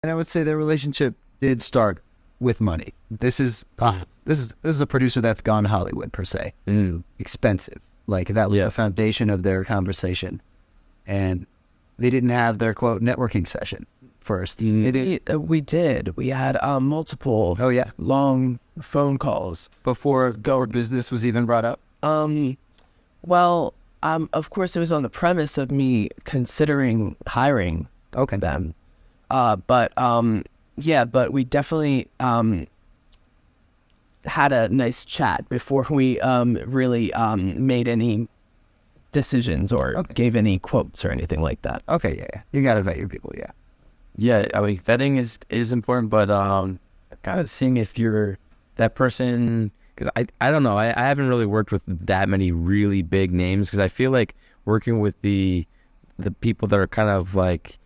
And I would say their relationship did start with money. This is a producer that's gone Hollywood per se. Expensive. Like that was the foundation of their conversation. And they didn't have their quote networking session first. We did. We had multiple long phone calls before Go Business was even brought up. Well, of course, it was on the premise of me considering hiring them. But we definitely had a nice chat before we really made any decisions or gave any quotes or anything like that. Okay, yeah. You got to vet your people, yeah. Yeah, I mean, vetting is important, but kind of seeing if you're that person, because I don't know, I haven't really worked with that many really big names, because I feel like working with the people that are kind of like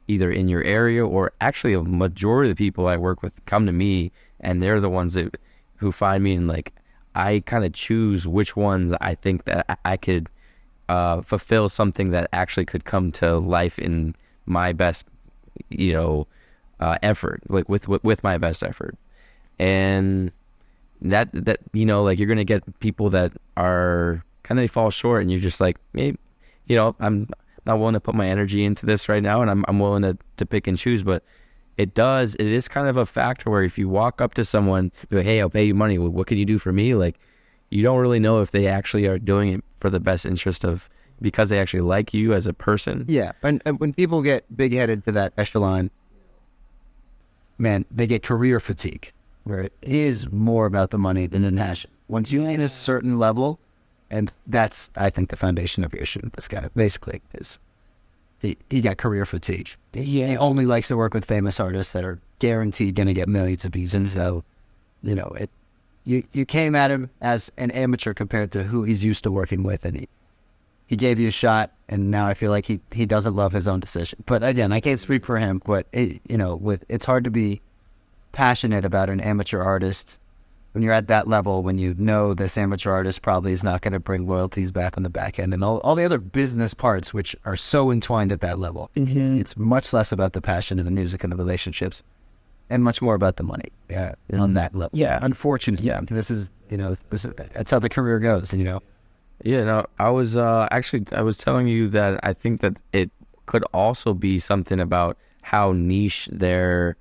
either in your area, or actually a majority of the people I work with come to me, and they're the ones who find me, and like I kind of choose which ones I think that I could fulfill something that actually could come to life in my best effort, like with my best effort. And that like you're gonna get people that are kind of, they fall short, and you're just like, maybe I'm not willing to put my energy into this right now, and I'm willing to pick and choose. But it is kind of a factor where if you walk up to someone, be like, hey, I'll pay you money, what can you do for me? Like, you don't really know if they actually are doing it for the best interest of, because they actually like you as a person. Yeah, and when people get big-headed to that echelon, man, they get career fatigue, where it is more about the money than the passion. Once you hit a certain level, and that's, I think, the foundation of your issue with this guy, basically, is he got career fatigue. He only likes to work with famous artists that are guaranteed going to get millions of views, and so, you came at him as an amateur compared to who he's used to working with, and he gave you a shot, and now I feel like he doesn't love his own decision. But again, I can't speak for him, but it's hard to be passionate about an amateur artist when you're at that level, when you know this amateur artist probably is not going to bring royalties back on the back end, and all the other business parts which are so entwined at that level. Mm-hmm. It's much less about the passion of the music and the relationships, and much more about the money. Yeah, on that level. Yeah, unfortunately. Yeah, this is that's how the career goes. Yeah, no, I was telling you that I think that it could also be something about how niche their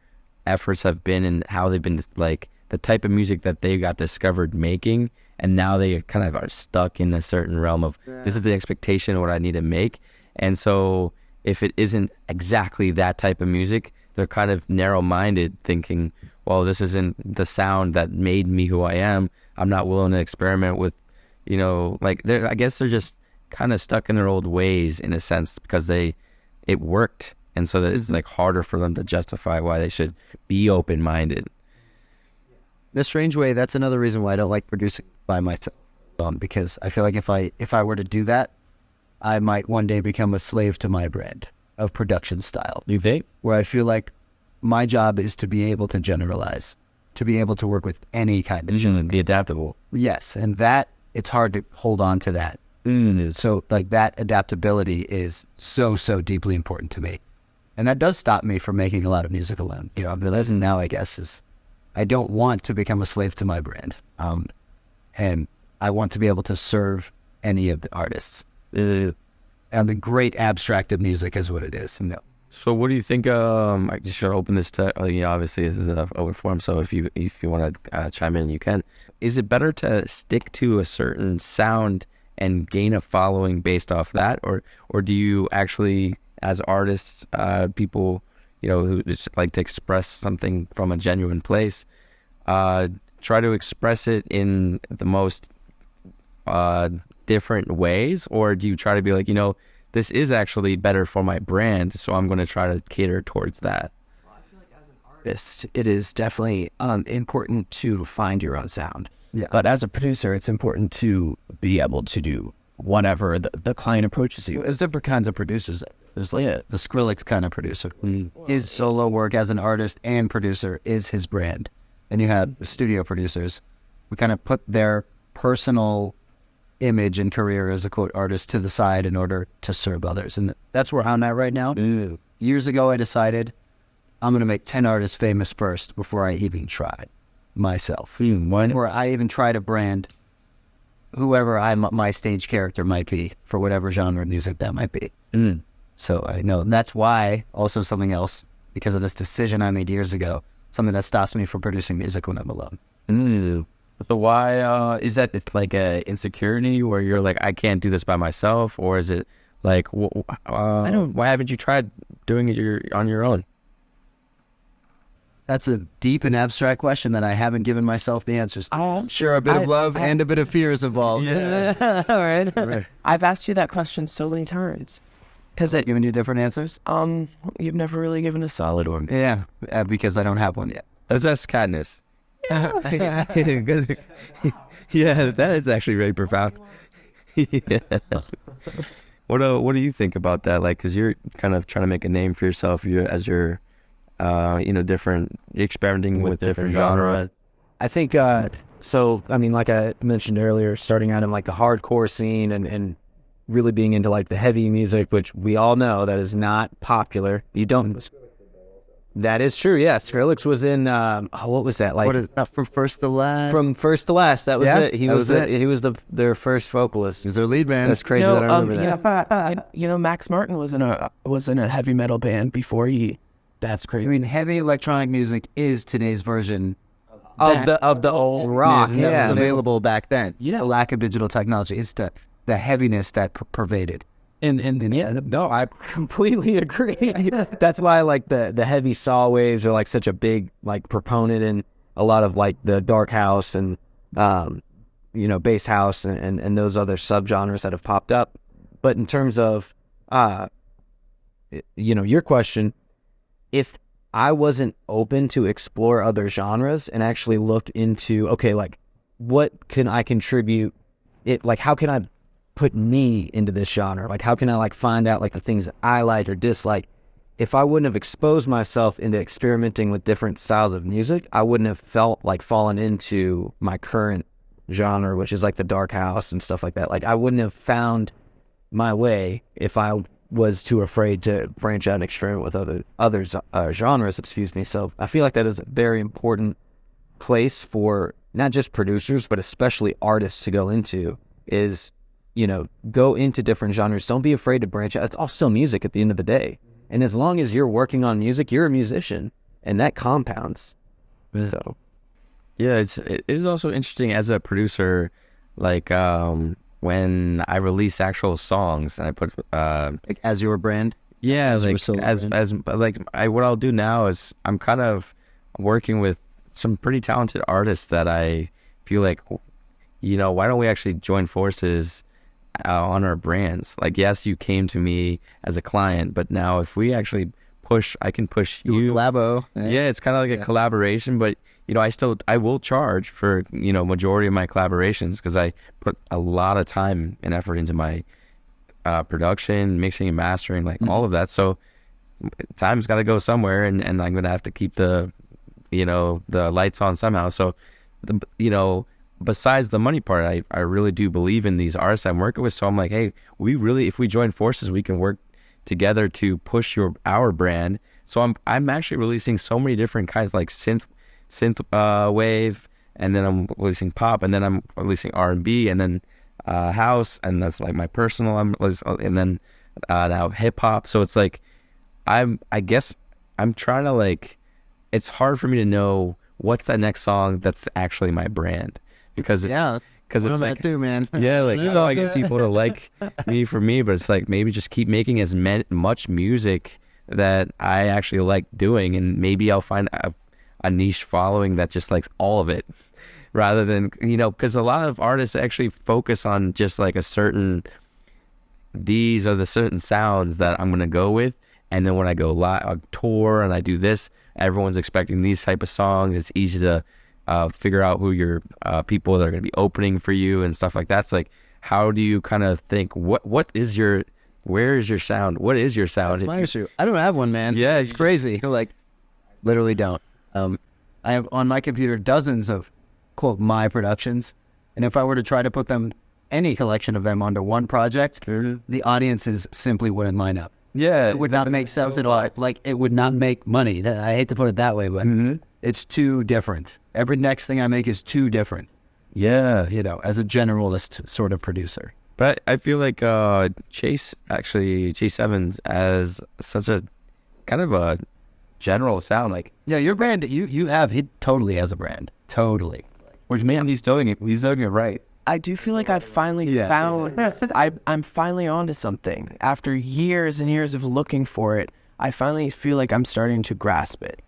efforts have been, and how they've been, like, the type of music that they got discovered making, and now they kind of are stuck in a certain realm of, this is the expectation of what I need to make. And so if it isn't exactly that type of music, they're kind of narrow-minded, thinking, well, this isn't the sound that made me who I am. I'm not willing to experiment with, I guess they're just kind of stuck in their old ways, in a sense, because it worked. And so that it's like harder for them to justify why they should be open-minded. In a strange way, that's another reason why I don't like producing by myself. Because I feel like if I were to do that, I might one day become a slave to my brand of production style. You think? Where I feel like my job is to be able to generalize, to be able to work with any kind of genre, be adaptable. Yes, and that, it's hard to hold on to that. So like that adaptability is so deeply important to me. And that does stop me from making a lot of music alone. I'm realizing now, I guess, is I don't want to become a slave to my brand. And I want to be able to serve any of the artists. And the great abstract of music is what it is. So what do you think, I just should open this to, obviously this is an open forum, so if you want to chime in, you can. Is it better to stick to a certain sound and gain a following based off that? Or do you actually, as artists, people, who just like to express something from a genuine place, try to express it in the most different ways? Or do you try to be like, this is actually better for my brand, so I'm going to try to cater towards that? Well, I feel like as an artist, it is definitely important to find your own sound. Yeah. But as a producer, it's important to be able to do whatever the client approaches you. There's different kinds of producers. There's like the Skrillex kind of producer. His solo work as an artist and producer is his brand. Then you have the studio producers who kind of put their personal image and career as a quote artist to the side in order to serve others, and that's where I'm at right now. Years ago I decided I'm going to make 10 artists famous first before I even try myself. Why? Or I even try to brand whoever my stage character might be for whatever genre of music that might be. So I know that's why also something else, because of this decision I made years ago, something that stops me from producing music when I'm alone. So why is that? It's like a insecurity where you're like, I can't do this by myself, or is it like, I don't. why haven't you tried doing it on your own? That's a deep and abstract question that I haven't given myself the answers to. I'm sure a bit of love and a bit of fear is involved. Yeah. All right. I've asked you that question so many times. Because Giving you different answers? you've never really given a solid one. Yeah, because I don't have one yet. Let's ask Katniss. Yeah, that is actually very profound. Yeah. What do you think about that? Like, because you're kind of trying to make a name for yourself, as you're, different, experimenting with different genres. I think, so, I mean, like I mentioned earlier, starting out in like the hardcore scene and really being into like the heavy music, which we all know that is not popular. You don't. That is true. Yeah, Skrillex was in. What was that like? What is that, from first to last? From first to last. That was Yeah, it. He that was was it. He was their first vocalist. He's their lead man. That's crazy that I remember that. Max Martin was in a heavy metal band before he. That's I crazy. mean, heavy electronic music is today's version Of the old rock. that Yeah. was available back then. Yeah. The lack of digital technology is the heaviness that pervaded. And yeah, no, I completely agree. That's why like the heavy saw waves are like such a big like proponent in a lot of like the dark house and bass house and those other subgenres that have popped up. But in terms of your question, if I wasn't open to explore other genres and actually look into, okay, like what can I contribute? How can I put me into this genre? Like, how can I like find out like the things that I like or dislike? If I wouldn't have exposed myself into experimenting with different styles of music, I wouldn't have felt like fallen into my current genre, which is like the dark house and stuff like that. Like, I wouldn't have found my way if I was too afraid to branch out and experiment with other genres. Excuse me. So I feel like that is a very important place for not just producers, but especially artists to go into. Is go into different genres. Don't be afraid to branch out. It's all still music at the end of the day. And as long as you're working on music, you're a musician, and that compounds. So, Yeah, it is also interesting as a producer, like when I release actual songs and I put Like, as your brand? yeah, As your like solo brand? what I'll do now is I'm kind of working with some pretty talented artists that I feel like, why don't we actually join forces on our brands? Like, yes, you came to me as a client, but now if we actually I can push you. Collabo. Yeah, it's kind of like a collaboration, but I will charge for majority of my collaborations because I put a lot of time and effort into my production, mixing and mastering, like all of that. So time's got to go somewhere, and I'm gonna have to keep the lights on somehow. So besides the money part, I really do believe in these artists I'm working with. So I'm like, hey, if we join forces, we can work together to push our brand. So I'm actually releasing so many different kinds, like synth wave, and then I'm releasing pop, and then I'm releasing R&B, and then house, and that's like my personal. And then now hip hop. So it's like I guess I'm trying to like. It's hard for me to know what's that next song that's actually my brand, because it's Because it's like, that too, man. Yeah, like how do I get people to like me for me? But it's like maybe just keep making as much music that I actually like doing, and maybe I'll find a niche following that just likes all of it, rather than because a lot of artists actually focus on just like these are the certain sounds that I'm gonna go with, and then when I go live, I tour and I do this, everyone's expecting these type of songs. It's easy to figure out who your people that are going to be opening for you and stuff like that. It's like, how do you kind of think, where is your sound? What is your sound? That's my issue. I don't have one, man. Yeah, it's crazy. Like, literally don't. I have on my computer dozens of, quote, my productions. And if I were to try to put any collection of them onto one project, the audiences simply wouldn't line up. Yeah, It would not make sense at all. Like, it would not make money. I hate to put it that way, but it's too different. Every next thing I make is too different, yeah. as a generalist sort of producer. But I feel like Chase Evans, as such a kind of a general sound, like, Yeah, your brand, he totally has a brand. Totally. which man, he's doing it right. I do feel like I finally found I'm finally onto something. After years and years of looking for it, I finally feel like I'm starting to grasp it.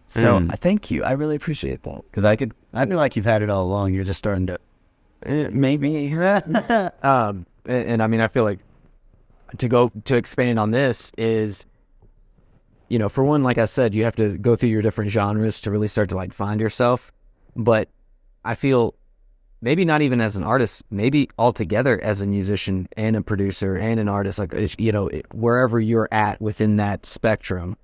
So thank you. I really appreciate that. Because I feel like you've had it all along. You're just starting to... Maybe. And I mean, I feel like to expand on this is, for one, like I said, you have to go through your different genres to really start to like find yourself. But I feel maybe not even as an artist, maybe altogether as a musician and a producer and an artist, like, wherever you're at within that spectrum,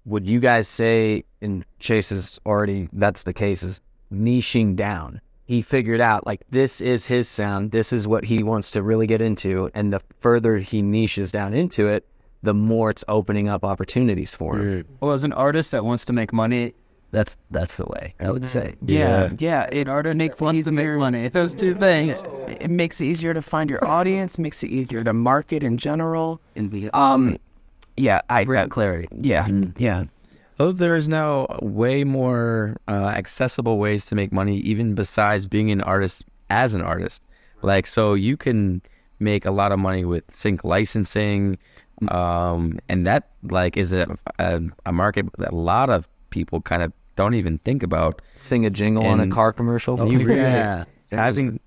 would you guys say, and Chase is already, that's the case, is niching down? He figured out, like, this is his sound, this is what he wants to really get into, and the further he niches down into it, the more it's opening up opportunities for him. Well, as an artist that wants to make money, that's the way, I would say. Yeah. An artist that wants to make money. Those two things. It makes it easier to find your audience, makes it easier to market in general. Brand clarity. Yeah. Oh, there is now way more accessible ways to make money, even besides being an artist as an artist. Like, so you can make a lot of money with sync licensing, and that like is a market that a lot of people kind of don't even think about. Sing a jingle on a car commercial. Having,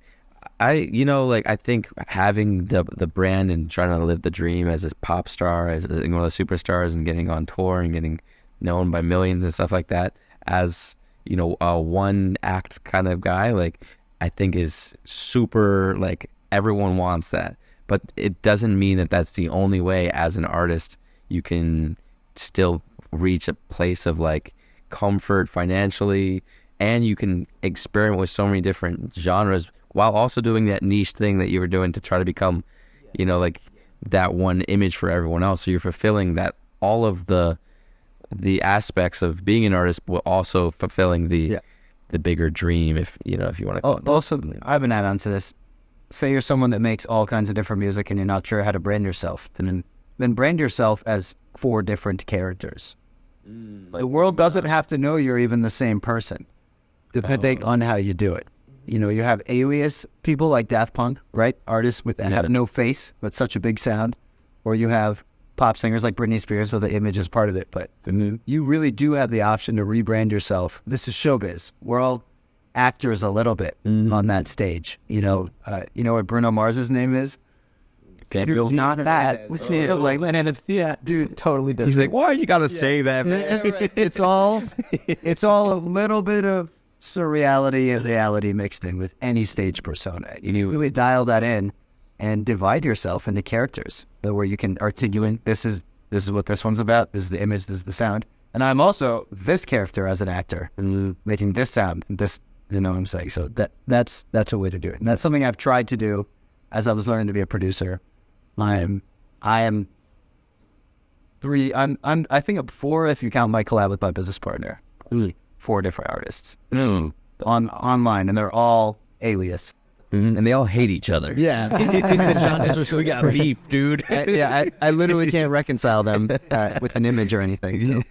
I think having the brand and trying to live the dream as a pop star, as one of the superstars, and getting on tour and getting known by millions and stuff like that, as a one act kind of guy, like, I think is super, like, everyone wants that, but it doesn't mean that that's the only way as an artist you can still reach a place of like comfort financially, and you can experiment with so many different genres while also doing that niche thing that you were doing to try to become like that one image for everyone else. So you're fulfilling that, all of the aspects of being an artist, while also fulfilling the bigger dream, if you want to. Oh, also, I have an add-on to this. Say you're someone that makes all kinds of different music and you're not sure how to brand yourself, then brand yourself as 4 different characters. The world doesn't have to know you're even the same person, depending on how you do it. You have alias people like Daft Punk, right? Artists that have no face, but such a big sound. Or you have pop singers like Britney Spears with the image as part of it. But you really do have the option to rebrand yourself. This is showbiz. We're all actors a little bit on that stage. You know what Bruno Mars's name is? Not that. Dude, totally different. He's like, why you gotta say that, man? It's all a little bit of surreality and reality mixed in with any stage persona. You really dial that in and divide yourself into characters where you can articulate, this is what this one's about, this is the image, this is the sound. And I'm also this character as an actor, making this sound, this, what I'm saying? So that's a way to do it. And that's something I've tried to do as I was learning to be a producer. I think of 4 if you count my collab with my business partner. 4 different artists online, and they're all alias. And they all hate each other. Yeah. We got beef, dude. I literally can't reconcile them with an image or anything. So.